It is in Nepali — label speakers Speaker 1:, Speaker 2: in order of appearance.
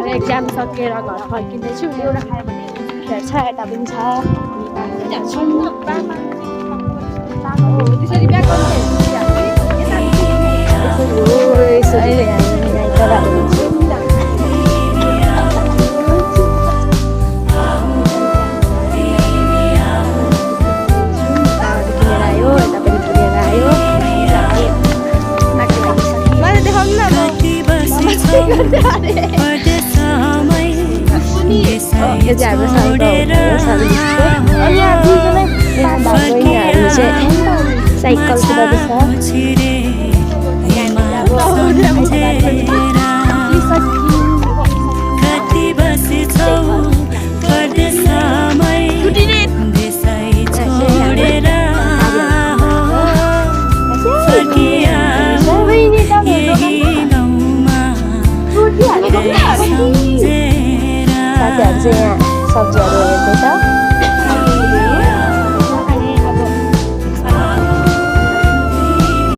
Speaker 1: एक्जाम सकेर घर फर्किँदैछु एउटा खायो भने हेर्छ यता पनि छ त्यसरी ब्याक साइकल साथीहरू चाहिँ यहाँ सब्जीहरू हेर्दैछ